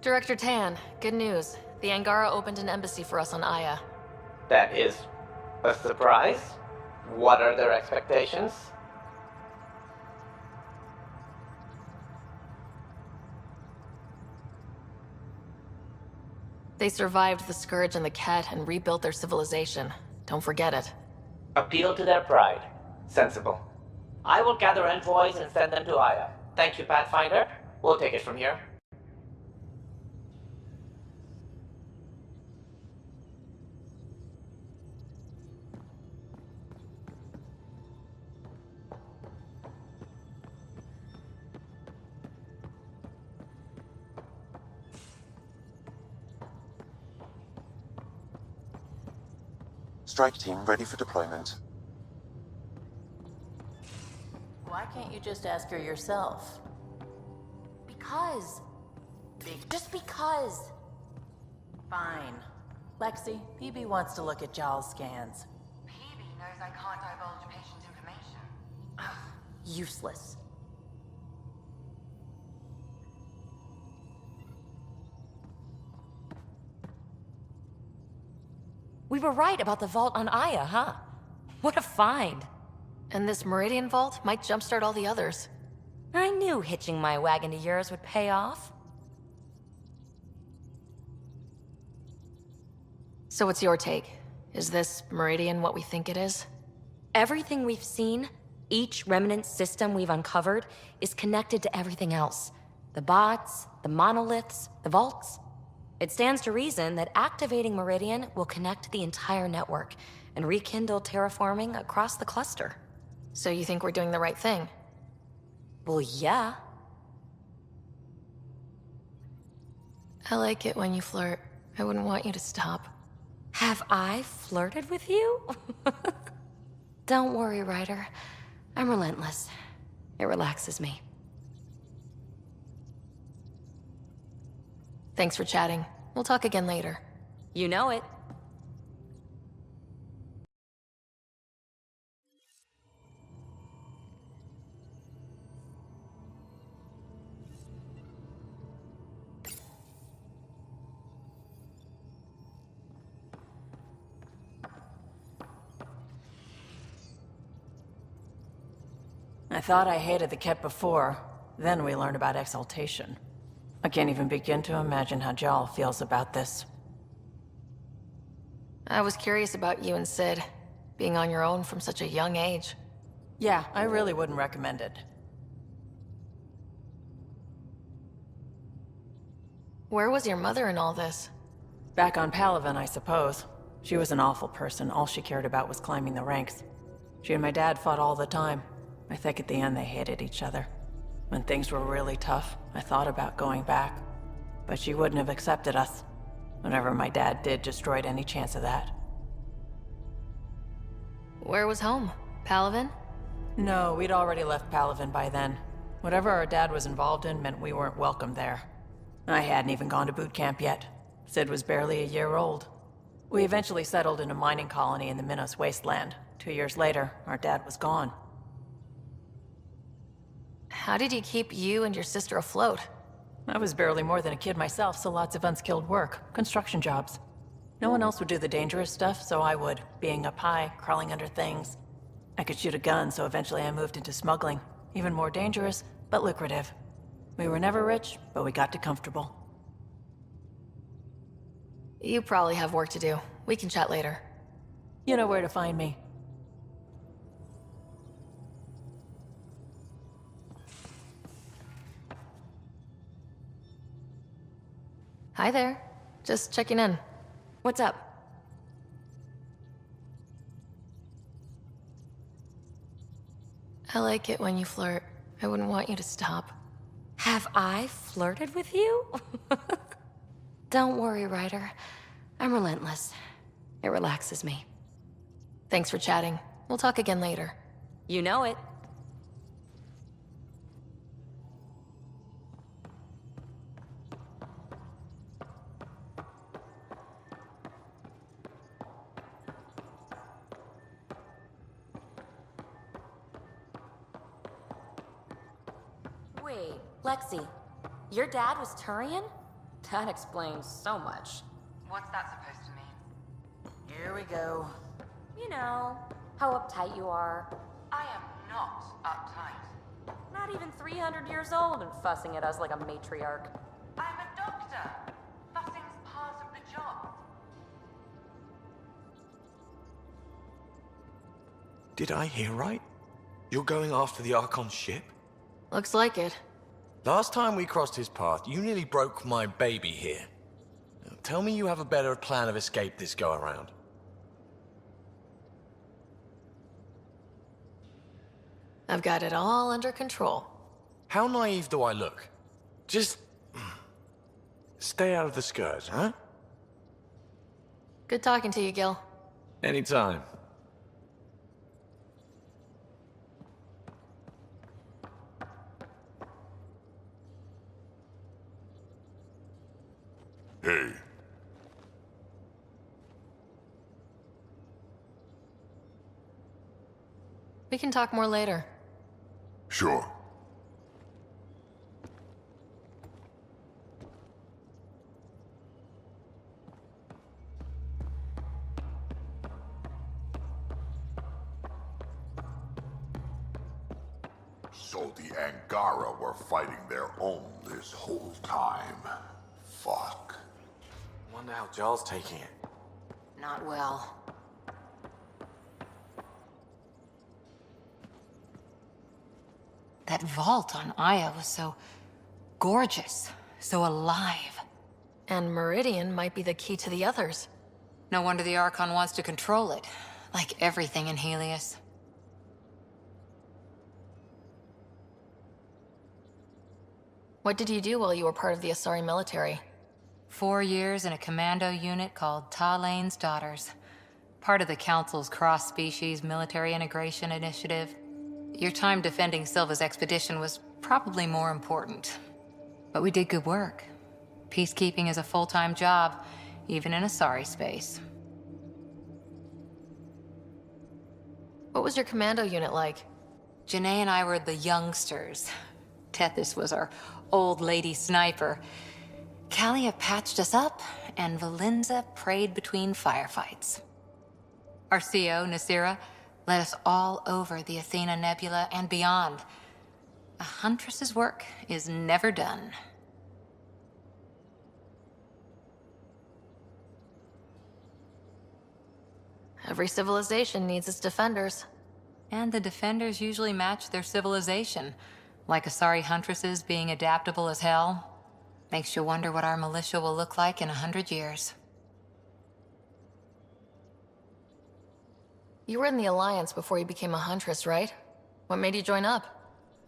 Director Tan, good news. The Angara opened an embassy for us on Aya. That is a surprise? What are their expectations? They survived the Scourge and the Ket and rebuilt their civilization. Don't forget it. Appeal to their pride. Sensible. I will gather envoys and send them to Aya. Thank you, Pathfinder. We'll take it from here. Strike team ready for deployment. Why can't you just ask her yourself? Because. Just because. Fine. Lexi, PB wants to look at Jaal's scans. PB knows I can't divulge patient information. Useless. We were right about the vault on Aya, huh? What a find. And this Meridian Vault might jumpstart all the others. I knew hitching my wagon to yours would pay off. So what's your take? Is this Meridian what we think it is? Everything we've seen, each remnant system we've uncovered, is connected to everything else. The bots, the monoliths, the vaults. It stands to reason that activating Meridian will connect the entire network and rekindle terraforming across the cluster. So you think we're doing the right thing? Well, yeah. I like it when you flirt. I wouldn't want you to stop. Have I flirted with you? Don't worry, Ryder. I'm relentless. It relaxes me. Thanks for chatting. We'll talk again later. You know it. I thought I hated the Ket before. Then we learned about exaltation. I can't even begin to imagine how Jaal feels about this. I was curious about you and Sid, being on your own from such a young age. Yeah, I really wouldn't recommend it. Where was your mother in all this? Back on Palaven, I suppose. She was an awful person. All she cared about was climbing the ranks. She and my dad fought all the time. I think at the end they hated each other. When things were really tough, I thought about going back. But she wouldn't have accepted us. Whatever my dad did destroyed any chance of that. Where was home? Palaven? No, we'd already left Palaven by then. Whatever our dad was involved in meant we weren't welcome there. I hadn't even gone to boot camp yet. Sid was barely a year old. We eventually settled in a mining colony in the Minos wasteland. 2 years later, our dad was gone. How did he keep you and your sister afloat? I was barely more than a kid myself, so lots of unskilled work. Construction jobs. No one else would do the dangerous stuff, so I would. Being up high, crawling under things. I could shoot a gun, so eventually I moved into smuggling. Even more dangerous, but lucrative. We were never rich, but we got to comfortable. You probably have work to do. We can chat later. You know where to find me. Hi there. Just checking in. What's up? I like it when you flirt. I wouldn't want you to stop. Have I flirted with you? Don't worry, Ryder. I'm relentless. It relaxes me. Thanks for chatting. We'll talk again later. You know it. Wait, Lexi, your dad was Turian? That explains so much. What's that supposed to mean? Here we go. You know, how uptight you are. I am not uptight. Not even 300 years old and fussing at us like a matriarch. I'm a doctor. Fussing's part of the job. Did I hear right? You're going after the Archon ship? Looks like it. Last time we crossed his path, you nearly broke my baby here. Now, tell me you have a better plan of escape this go-around. I've got it all under control. How naive do I look? Just... stay out of the skirts, huh? Good talking to you, Gil. Anytime. Hey, We can talk more later. sure. So the Angara were fighting their own this whole time. Fuck. Wonder how Jarl's taking it. Not well. That vault on Aya was so gorgeous, so alive. And Meridian might be the key to the others. No wonder the Archon wants to control it, like everything in Helios. What did you do while you were part of the Asari military? 4 years in a commando unit called Talane's Daughters. Part of the Council's cross-species military integration initiative. Your time defending Silva's expedition was probably more important. But we did good work. Peacekeeping is a full-time job, even in Asari space. What was your commando unit like? Janae and I were the youngsters. Tethys was our old lady sniper. Kalia patched us up, and Valenza prayed between firefights. Our CO, Nasira, led us all over the Athena Nebula and beyond. A huntress's work is never done. Every civilization needs its defenders. And the defenders usually match their civilization, like Asari huntresses being adaptable as hell. Makes you wonder what our militia will look like in 100 years. You were in the Alliance before you became a huntress, right? What made you join up?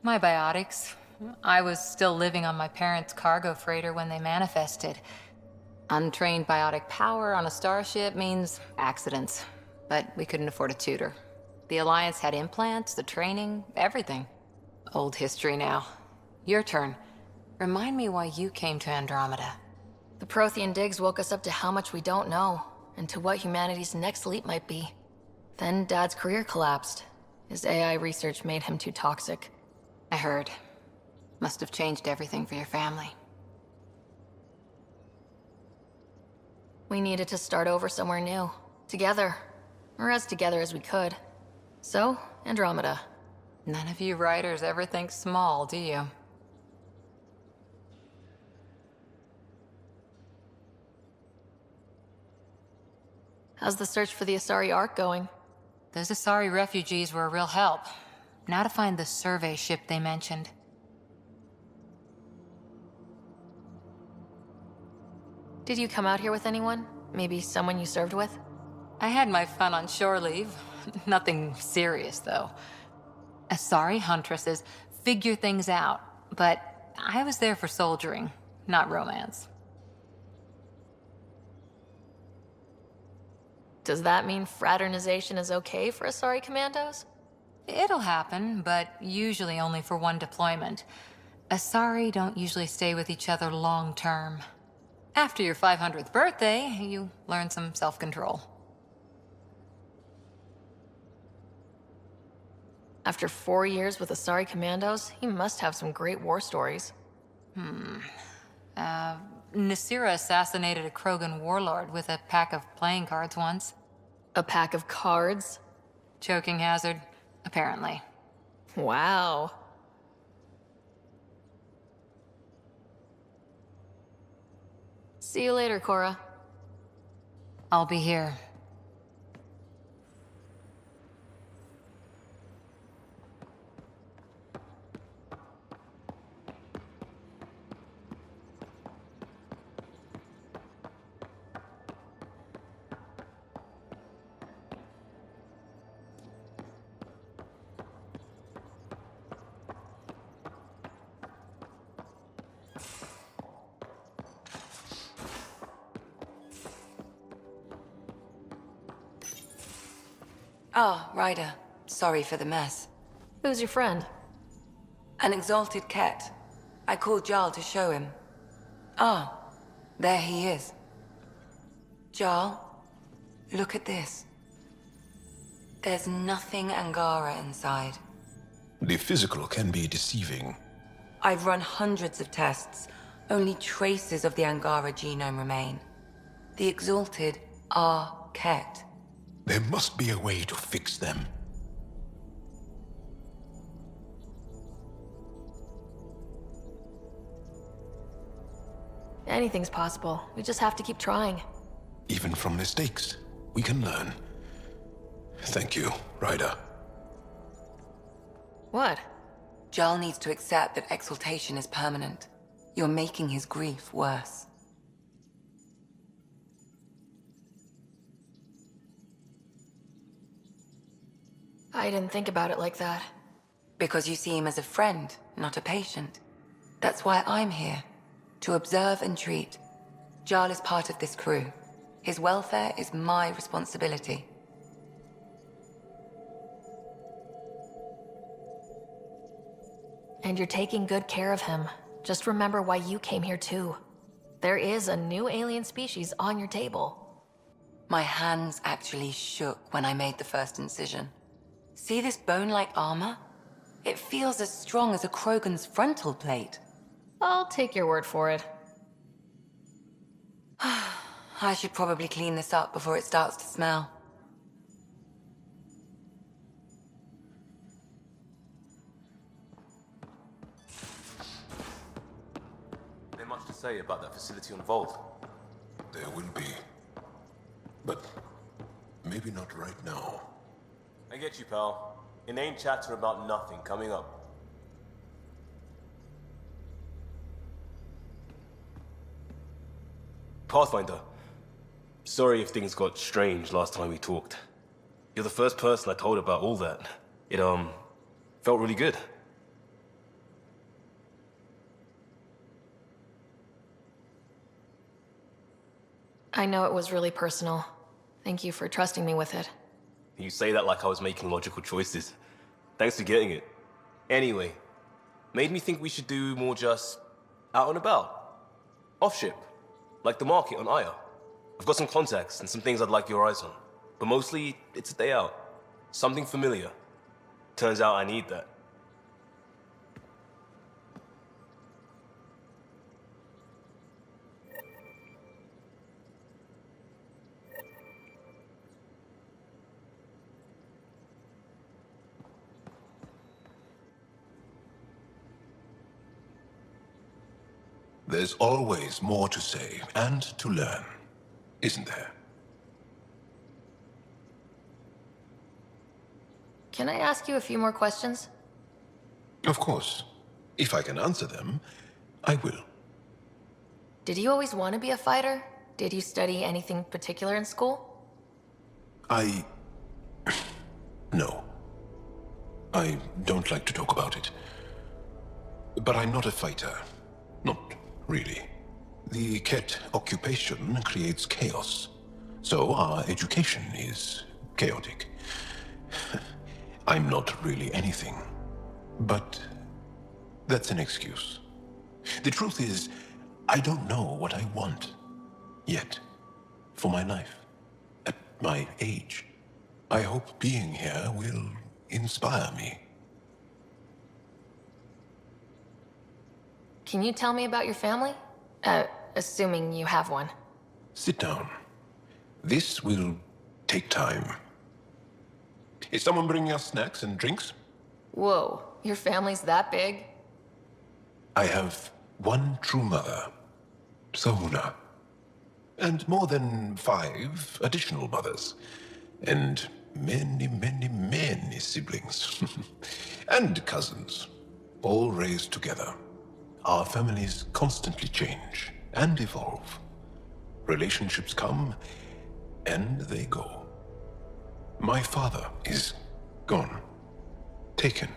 My biotics. I was still living on my parents' cargo freighter when they manifested. Untrained biotic power on a starship means accidents, but we couldn't afford a tutor. The Alliance had implants, the training, everything. Old history now. Your turn. Remind me why you came to Andromeda. The Prothean digs woke us up to how much we don't know, and to what humanity's next leap might be. Then Dad's career collapsed. His AI research made him too toxic. I heard. Must have changed everything for your family. We needed to start over somewhere new. Together. Or as together as we could. So, Andromeda. None of you writers ever think small, do you? How's the search for the Asari Ark going? Those Asari refugees were a real help. Now to find the survey ship they mentioned. Did you come out here with anyone? Maybe someone you served with? I had my fun on shore leave. Nothing serious, though. Asari huntresses figure things out, but I was there for soldiering, not romance. Does that mean fraternization is okay for Asari commandos? It'll happen, but usually only for one deployment. Asari don't usually stay with each other long term. After your 500th birthday, you learn some self-control. After 4 years with Asari commandos, he must have some great war stories. Nasira assassinated a Krogan warlord with a pack of playing cards once. A pack of cards? Choking hazard, apparently. Wow. See you later, Cora. I'll be here. Ah, Ryder. Sorry for the mess. Who's your friend? An exalted cat. I called Jarl to show him. Ah, there he is. Jarl, look at this. There's nothing Angara inside. The physical can be deceiving. I've run hundreds of tests. Only traces of the Angara genome remain. The exalted are Ket. There must be a way to fix them. Anything's possible. We just have to keep trying. Even from mistakes, we can learn. Thank you, Ryder. What? Jarl needs to accept that exaltation is permanent. You're making his grief worse. I didn't think about it like that. Because you see him as a friend, not a patient. That's why I'm here. To observe and treat. Jarl is part of this crew. His welfare is my responsibility. And you're taking good care of him. Just remember why you came here too. There is a new alien species on your table. My hands actually shook when I made the first incision. See this bone-like armor? It feels as strong as a Krogan's frontal plate. I'll take your word for it. I should probably clean this up before it starts to smell. There's much to say about that facility on Vault. There will be. But maybe not right now. I get you, pal. Inane chatter about nothing coming up. Pathfinder. Sorry if things got strange last time we talked. You're the first person I told about all that. It, felt really good. I know it was really personal. Thank you for trusting me with it. You say that like I was making logical choices. Thanks for getting it. Anyway, made me think we should do more just out and about. Off ship. Like the market on Aya. I've got some contacts and some things I'd like your eyes on. But mostly, it's a day out. Something familiar. Turns out I need that. There's always more to say and to learn, isn't there? Can I ask you a few more questions? Of course. If I can answer them, I will. Did you always want to be a fighter? Did you study anything particular in school? No. I don't like to talk about it. But I'm not a fighter. Not really. The Ket occupation creates chaos. So our education is chaotic. I'm not really anything. But that's an excuse. The truth is, I don't know what I want. Yet. For my life. At my age. I hope being here will inspire me. Can you tell me about your family? assuming you have one. Sit down. This will take time. Is someone bringing us snacks and drinks? Whoa, your family's that big? I have one true mother, Sahuna, and more than 5 additional mothers, and many, many, many siblings, and cousins, all raised together. Our families constantly change and evolve. Relationships come and they go. My father is gone, taken,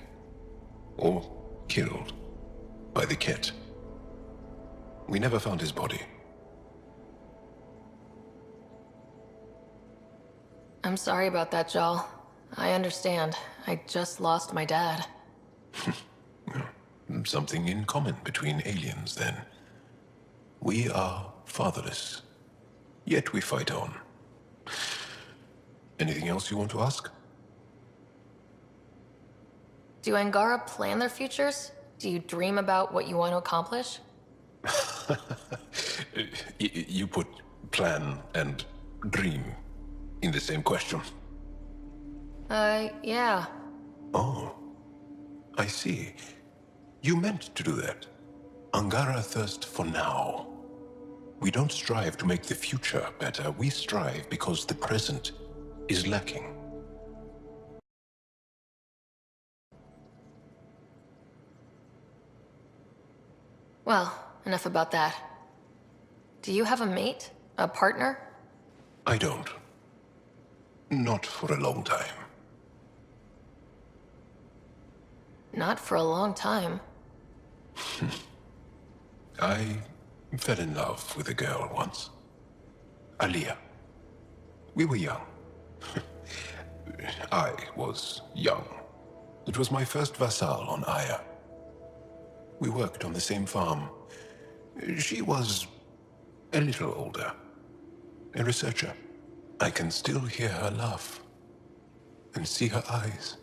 or killed by the Ket. We never found his body. I'm sorry about that, Jal. I understand. I just lost my dad. Something in common between aliens, then. We are fatherless, yet we fight on. Anything else you want to ask? Do Angara plan their futures? Do you dream about what you want to accomplish? You put plan and dream in the same question. Yeah. Oh, I see. You meant to do that. Angara thirst for now. We don't strive to make the future better. We strive because the present is lacking. Well, enough about that. Do you have a mate? A partner? I don't. Not for a long time. Not for a long time. I fell in love with a girl once. Aliyah. We were young. I was young. It was my first vassal on Aya. We worked on the same farm. She was a little older. A researcher. I can still hear her laugh and see her eyes.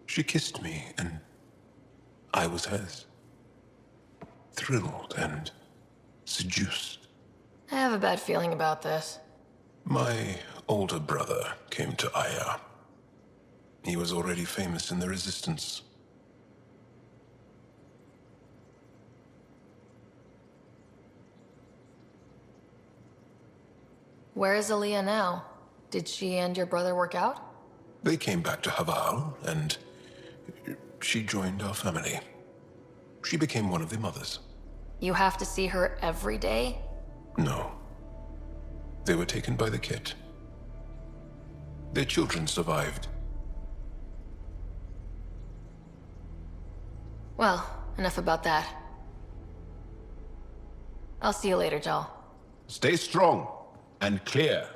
She kissed me and I was hers. Thrilled and seduced. I have a bad feeling about this. My older brother came to Aya. He was already famous in the Resistance. Where is Aaliyah now? Did she and your brother work out? They came back to Haval, and she joined our family. She became one of the mothers. You have to see her every day? No. They were taken by the Ket. Their children survived. Well, enough about that. I'll see you later, Jal. Stay strong and clear.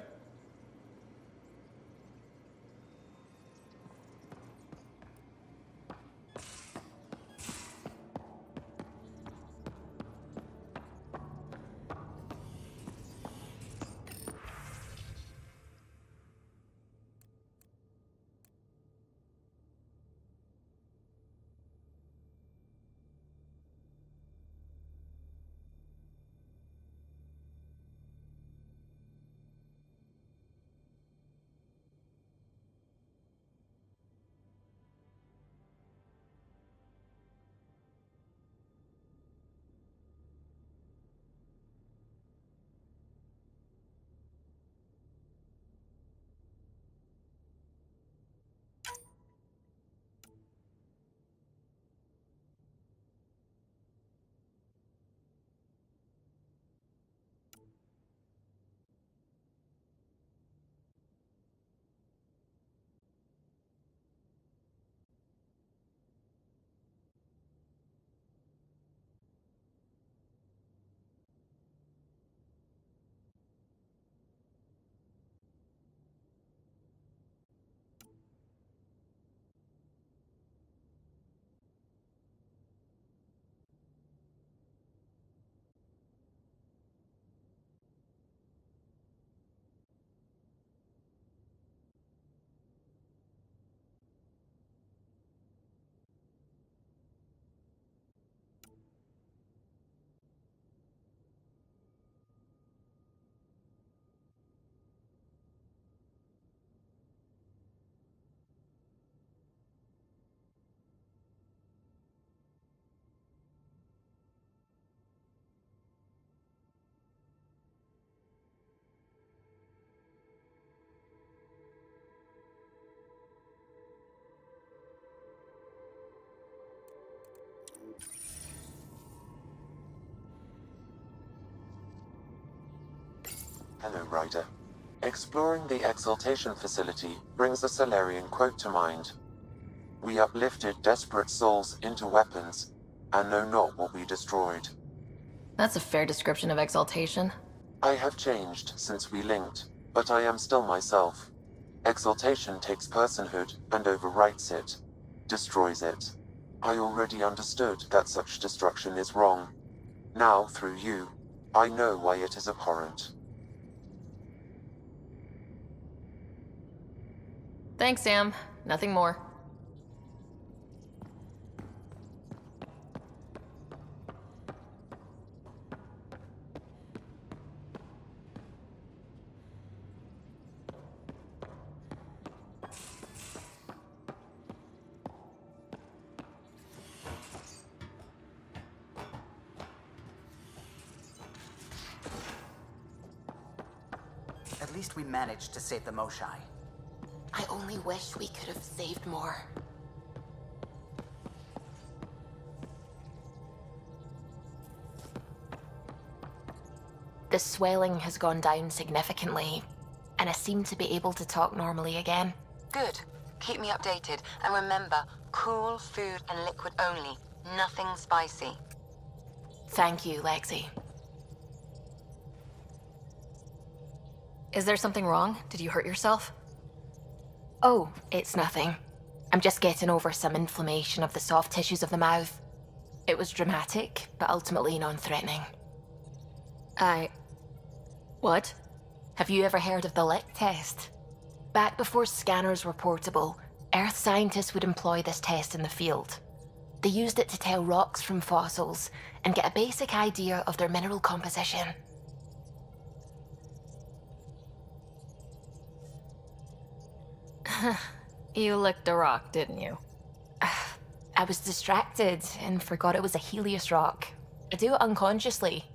Hello, Ryder. Exploring the Exaltation facility brings a Solarian quote to mind. We uplifted desperate souls into weapons, and know not what we destroyed. That's a fair description of exaltation. I have changed since we linked, but I am still myself. Exaltation takes personhood and overwrites it, destroys it. I already understood that such destruction is wrong. Now, through you, I know why it is abhorrent. Thanks, Sam. Nothing more. At least we managed to save the Moshai. I only wish we could have saved more. The swelling has gone down significantly, and I seem to be able to talk normally again. Good. Keep me updated. And remember, cool food and liquid only. Nothing spicy. Thank you, Lexi. Is there something wrong? Did you hurt yourself? Oh, it's nothing. I'm just getting over some inflammation of the soft tissues of the mouth. It was dramatic, but ultimately non-threatening. What? Have you ever heard of the lick test? Back before scanners were portable, Earth scientists would employ this test in the field. They used it to tell rocks from fossils and get a basic idea of their mineral composition. You licked a rock, didn't you? I was distracted and forgot it was a Helios rock. I do it unconsciously.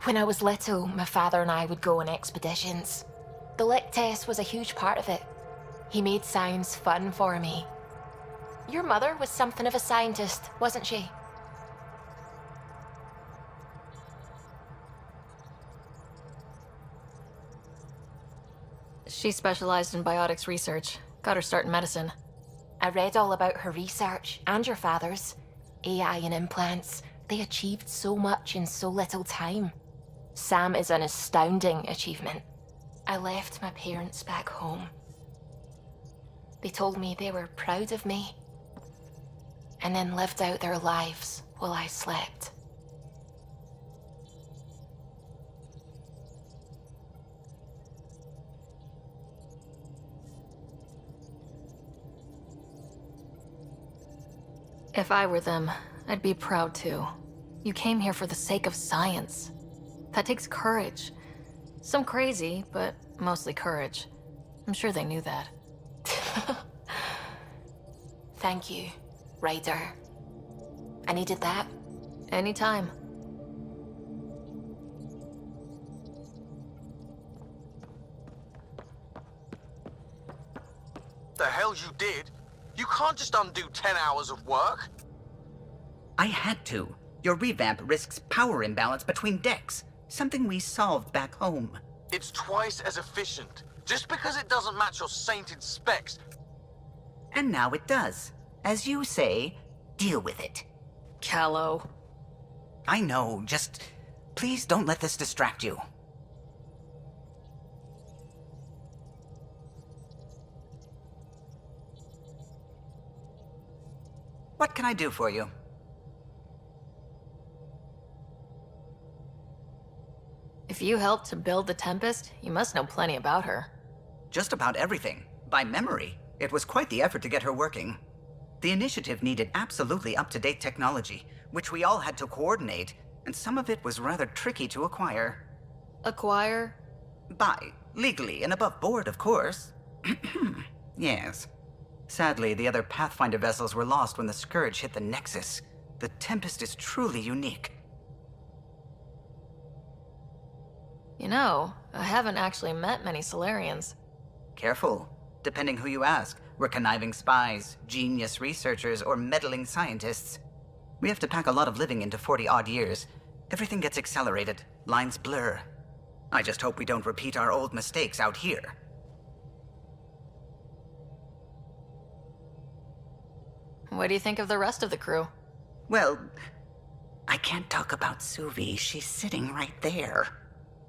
When I was little, my father and I would go on expeditions. The lick test was a huge part of it. He made science fun for me. Your mother was something of a scientist, wasn't she? She specialized in biotics research. Got her start in medicine. I read all about her research, and your father's. AI and implants. They achieved so much in so little time. Sam is an astounding achievement. I left my parents back home. They told me they were proud of me, and then lived out their lives while I slept. If I were them, I'd be proud too. You came here for the sake of science. That takes courage. Some crazy, but mostly courage. I'm sure they knew that. Thank you, Ryder. I needed that. Anytime. The hell you did? You can't just undo 10 hours of work. I had to. Your revamp risks power imbalance between decks, something we solved back home. It's twice as efficient. Just because it doesn't match your sainted specs. And now it does. As you say, deal with it. Callow. I know, just please don't let this distract you. What can I do for you? If you helped to build the Tempest, you must know plenty about her. Just about everything. By memory. It was quite the effort to get her working. The initiative needed absolutely up-to-date technology, which we all had to coordinate, and some of it was rather tricky to acquire. Acquire? Buy. Legally and above board, of course. Yes. Sadly, the other Pathfinder vessels were lost when the Scourge hit the Nexus. The Tempest is truly unique. You know, I haven't actually met many Solarians. Careful. Depending who you ask, we're conniving spies, genius researchers, or meddling scientists. We have to pack a lot of living into 40-odd years. Everything gets accelerated. Lines blur. I just hope we don't repeat our old mistakes out here. What do you think of the rest of the crew? Well, I can't talk about Suvi. She's sitting right there.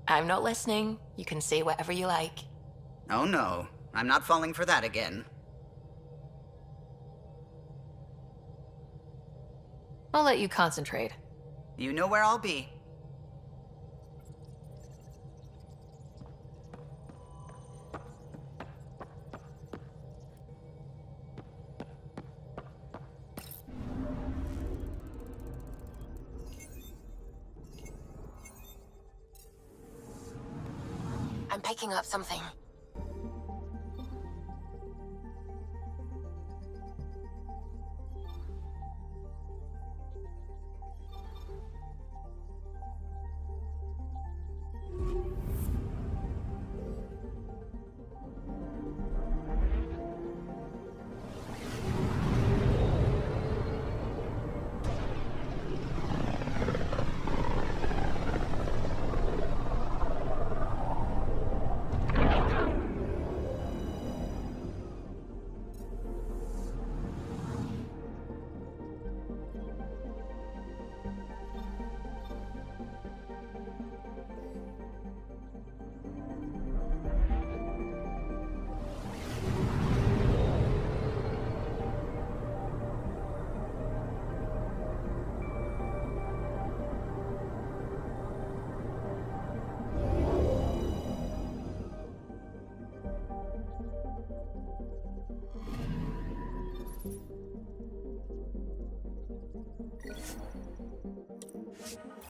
I'm not listening. You can say whatever you like. Oh no, I'm not falling for that again. I'll let you concentrate. You know where I'll be. I'm picking up something.